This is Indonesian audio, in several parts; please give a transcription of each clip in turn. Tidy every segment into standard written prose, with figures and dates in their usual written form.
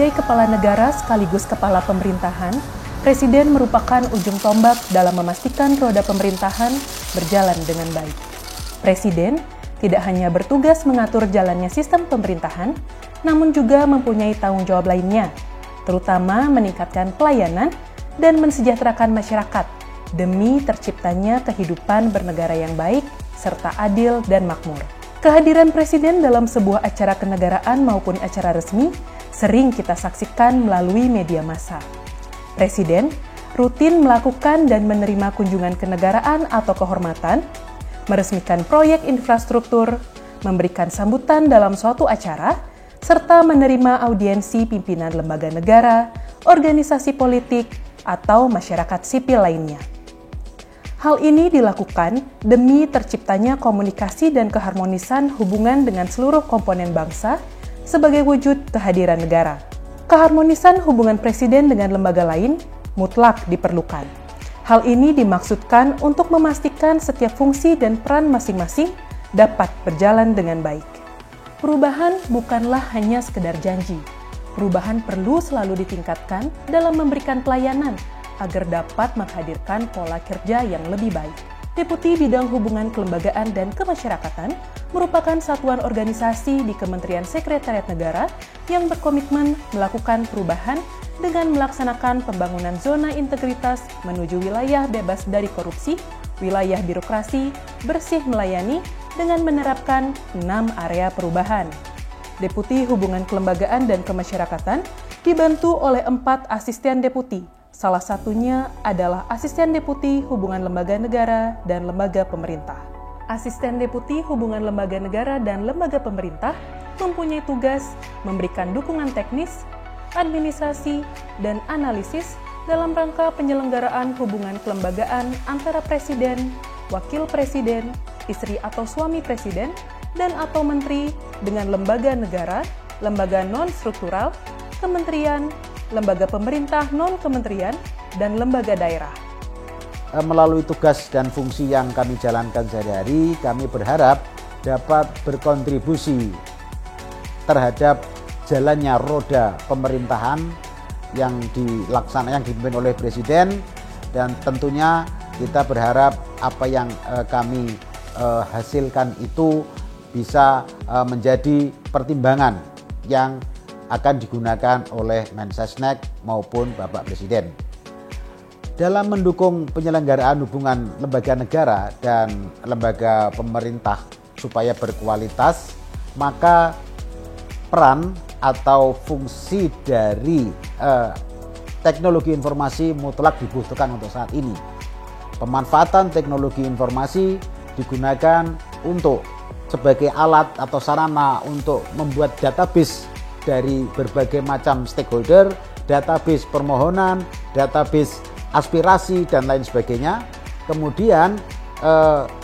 Sebagai kepala negara sekaligus kepala pemerintahan, Presiden merupakan ujung tombak dalam memastikan roda pemerintahan berjalan dengan baik. Presiden tidak hanya bertugas mengatur jalannya sistem pemerintahan, namun juga mempunyai tanggung jawab lainnya, terutama meningkatkan pelayanan dan mensejahterakan masyarakat demi terciptanya kehidupan bernegara yang baik serta adil dan makmur. Kehadiran Presiden dalam sebuah acara kenegaraan maupun acara resmi sering kita saksikan melalui media massa. Presiden rutin melakukan dan menerima kunjungan kenegaraan atau kehormatan, meresmikan proyek infrastruktur, memberikan sambutan dalam suatu acara, serta menerima audiensi pimpinan lembaga negara, organisasi politik, atau masyarakat sipil lainnya. Hal ini dilakukan demi terciptanya komunikasi dan keharmonisan hubungan dengan seluruh komponen bangsa sebagai wujud kehadiran negara. Keharmonisan hubungan Presiden dengan lembaga lain mutlak diperlukan. Hal ini dimaksudkan untuk memastikan setiap fungsi dan peran masing-masing dapat berjalan dengan baik. Perubahan bukanlah hanya sekedar janji. Perubahan perlu selalu ditingkatkan dalam memberikan pelayanan agar dapat menghadirkan pola kerja yang lebih baik. Deputi Bidang Hubungan Kelembagaan dan Kemasyarakatan merupakan satuan organisasi di Kementerian Sekretariat Negara yang berkomitmen melakukan perubahan dengan melaksanakan pembangunan zona integritas menuju wilayah bebas dari korupsi, wilayah birokrasi, bersih melayani dengan menerapkan 6 area perubahan. Deputi Hubungan Kelembagaan dan Kemasyarakatan dibantu oleh 4 asisten deputi. Salah satunya adalah Asisten Deputi Hubungan Lembaga Negara dan Lembaga Pemerintah. Asisten Deputi Hubungan Lembaga Negara dan Lembaga Pemerintah mempunyai tugas memberikan dukungan teknis, administrasi, dan analisis dalam rangka penyelenggaraan hubungan kelembagaan antara Presiden, Wakil Presiden, istri atau suami Presiden, dan atau Menteri dengan lembaga negara, lembaga non-struktural, kementerian, lembaga pemerintah non-kementerian, dan lembaga daerah. Melalui tugas dan fungsi yang kami jalankan sehari-hari, kami berharap dapat berkontribusi terhadap jalannya roda pemerintahan yang dipimpin oleh Presiden, dan tentunya kita berharap apa yang kami hasilkan itu bisa menjadi pertimbangan yang akan digunakan oleh Mensesnek maupun Bapak Presiden. Dalam mendukung penyelenggaraan hubungan lembaga negara dan lembaga pemerintah supaya berkualitas, maka peran atau fungsi dari teknologi informasi mutlak dibutuhkan untuk saat ini. Pemanfaatan teknologi informasi digunakan untuk sebagai alat atau sarana untuk membuat database dari berbagai macam stakeholder, database permohonan, database aspirasi, dan lain sebagainya. Kemudian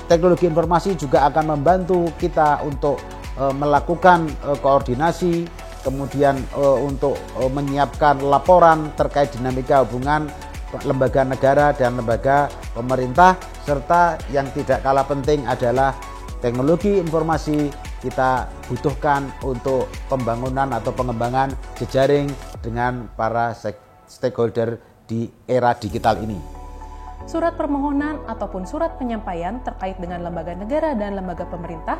teknologi informasi juga akan membantu kita untuk melakukan koordinasi, kemudian untuk menyiapkan laporan terkait dinamika hubungan lembaga negara dan lembaga pemerintah, serta yang tidak kalah penting adalah teknologi informasi kita butuhkan untuk pembangunan atau pengembangan jejaring dengan para stakeholder di era digital ini. Surat permohonan ataupun surat penyampaian terkait dengan lembaga negara dan lembaga pemerintah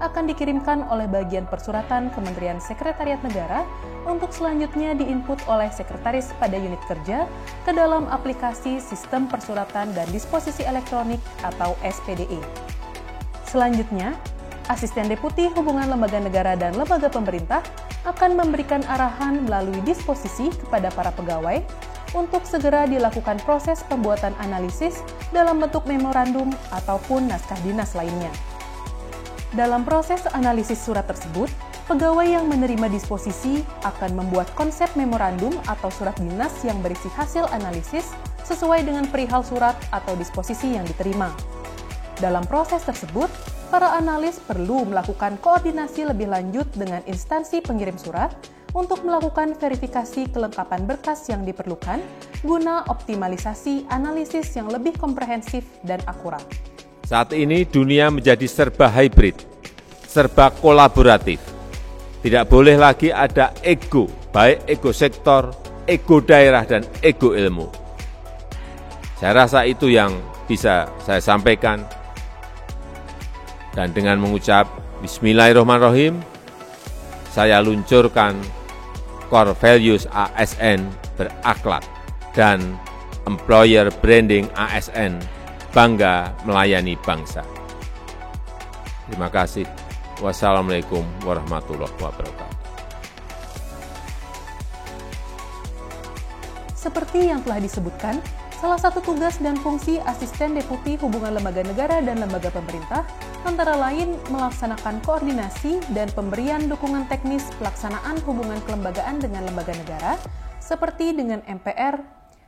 akan dikirimkan oleh bagian persuratan Kementerian Sekretariat Negara untuk selanjutnya diinput oleh sekretaris pada unit kerja ke dalam aplikasi Sistem Persuratan dan Disposisi Elektronik atau SPDE. Selanjutnya, Asisten Deputi Hubungan Lembaga Negara dan Lembaga Pemerintah akan memberikan arahan melalui disposisi kepada para pegawai untuk segera dilakukan proses pembuatan analisis dalam bentuk memorandum ataupun naskah dinas lainnya. Dalam proses analisis surat tersebut, pegawai yang menerima disposisi akan membuat konsep memorandum atau surat dinas yang berisi hasil analisis sesuai dengan perihal surat atau disposisi yang diterima. Dalam proses tersebut, para analis perlu melakukan koordinasi lebih lanjut dengan instansi pengirim surat untuk melakukan verifikasi kelengkapan berkas yang diperlukan guna optimalisasi analisis yang lebih komprehensif dan akurat. Saat ini dunia menjadi serba hybrid, serba kolaboratif. Tidak boleh lagi ada ego baik ego sektor, ego daerah, dan ego ilmu. Saya rasa itu yang bisa saya sampaikan. Dan dengan mengucap Bismillahirrahmanirrahim, saya luncurkan core values ASN berakhlak dan employer branding ASN bangga melayani bangsa. Terima kasih. Wassalamualaikum warahmatullahi wabarakatuh. Seperti yang telah disebutkan, salah satu tugas dan fungsi Asisten Deputi Hubungan Lembaga Negara dan Lembaga Pemerintah antara lain melaksanakan koordinasi dan pemberian dukungan teknis pelaksanaan hubungan kelembagaan dengan lembaga negara seperti dengan MPR,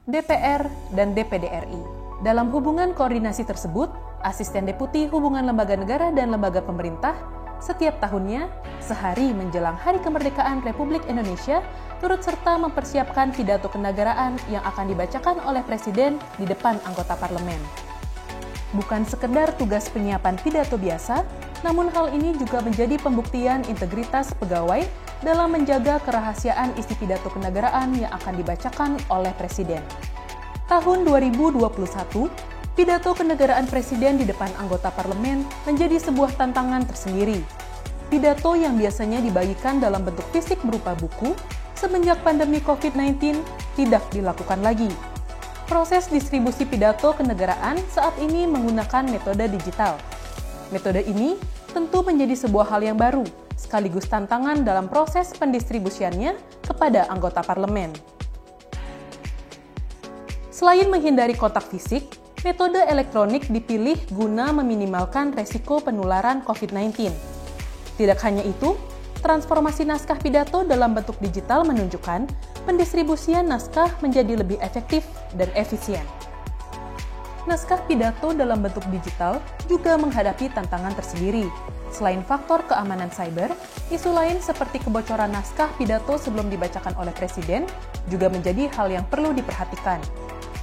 DPR, dan DPD RI. Dalam hubungan koordinasi tersebut, Asisten Deputi Hubungan Lembaga Negara dan Lembaga Pemerintah setiap tahunnya, sehari menjelang Hari Kemerdekaan Republik Indonesia, turut serta mempersiapkan pidato kenegaraan yang akan dibacakan oleh Presiden di depan anggota parlemen. Bukan sekedar tugas penyiapan pidato biasa, namun hal ini juga menjadi pembuktian integritas pegawai dalam menjaga kerahasiaan isi pidato kenegaraan yang akan dibacakan oleh Presiden. Tahun 2021, pidato kenegaraan Presiden di depan anggota parlemen menjadi sebuah tantangan tersendiri. Pidato yang biasanya dibagikan dalam bentuk fisik berupa buku, semenjak pandemi COVID-19 tidak dilakukan lagi. Proses distribusi pidato kenegaraan saat ini menggunakan metode digital. Metode ini tentu menjadi sebuah hal yang baru, sekaligus tantangan dalam proses pendistribusiannya kepada anggota parlemen. Selain menghindari kontak fisik, metode elektronik dipilih guna meminimalkan resiko penularan COVID-19. Tidak hanya itu, transformasi naskah pidato dalam bentuk digital menunjukkan pendistribusian naskah menjadi lebih efektif dan efisien. Naskah pidato dalam bentuk digital juga menghadapi tantangan tersendiri. Selain faktor keamanan cyber, isu lain seperti kebocoran naskah pidato sebelum dibacakan oleh Presiden juga menjadi hal yang perlu diperhatikan.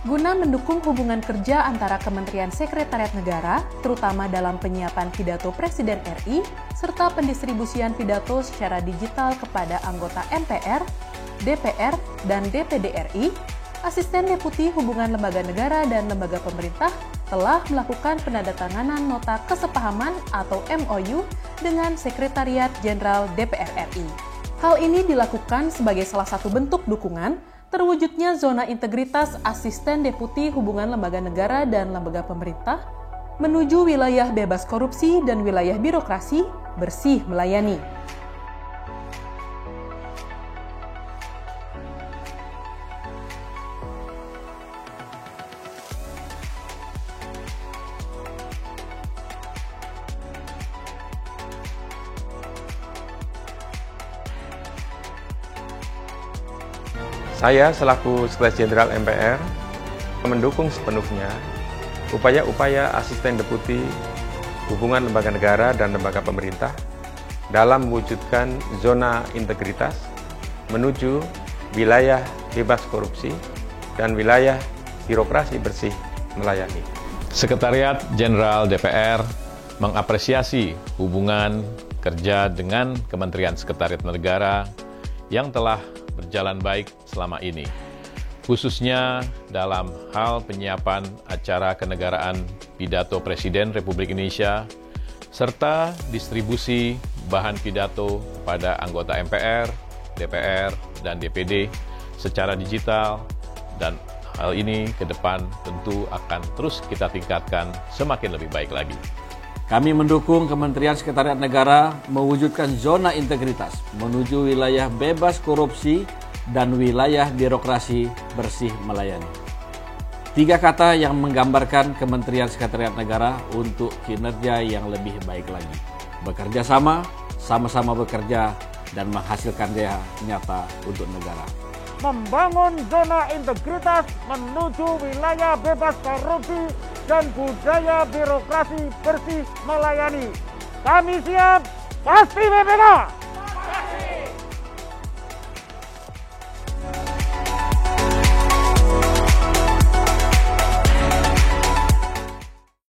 Guna mendukung hubungan kerja antara Kementerian Sekretariat Negara, terutama dalam penyiapan pidato Presiden RI, serta pendistribusian pidato secara digital kepada anggota MPR, DPR, dan DPD RI, Asisten Deputi Hubungan Lembaga Negara dan Lembaga Pemerintah telah melakukan penandatanganan nota kesepahaman atau MOU dengan Sekretariat Jenderal DPR RI. Hal ini dilakukan sebagai salah satu bentuk dukungan terwujudnya zona integritas Asisten Deputi Hubungan Lembaga Negara dan Lembaga Pemerintah menuju wilayah bebas korupsi dan wilayah birokrasi bersih melayani. Saya selaku Sekretaris Jenderal MPR mendukung sepenuhnya upaya-upaya Asisten Deputi Hubungan Lembaga Negara dan Lembaga Pemerintah dalam mewujudkan zona integritas menuju wilayah bebas korupsi dan wilayah birokrasi bersih melayani. Sekretariat Jenderal DPR mengapresiasi hubungan kerja dengan Kementerian Sekretariat Negara yang telah berjalan baik selama ini, khususnya dalam hal penyiapan acara kenegaraan pidato Presiden Republik Indonesia, serta distribusi bahan pidato pada anggota MPR, DPR, dan DPD secara digital, dan hal ini ke depan tentu akan terus kita tingkatkan semakin lebih baik lagi. Kami mendukung Kementerian Sekretariat Negara mewujudkan zona integritas menuju wilayah bebas korupsi dan wilayah birokrasi bersih melayani. 3 kata yang menggambarkan Kementerian Sekretariat Negara untuk kinerja yang lebih baik lagi. Bekerja sama, sama-sama bekerja, dan menghasilkan daya nyata untuk negara. Membangun zona integritas menuju wilayah bebas korupsi dan budaya birokrasi bersih melayani. Kami siap, pasti BPK!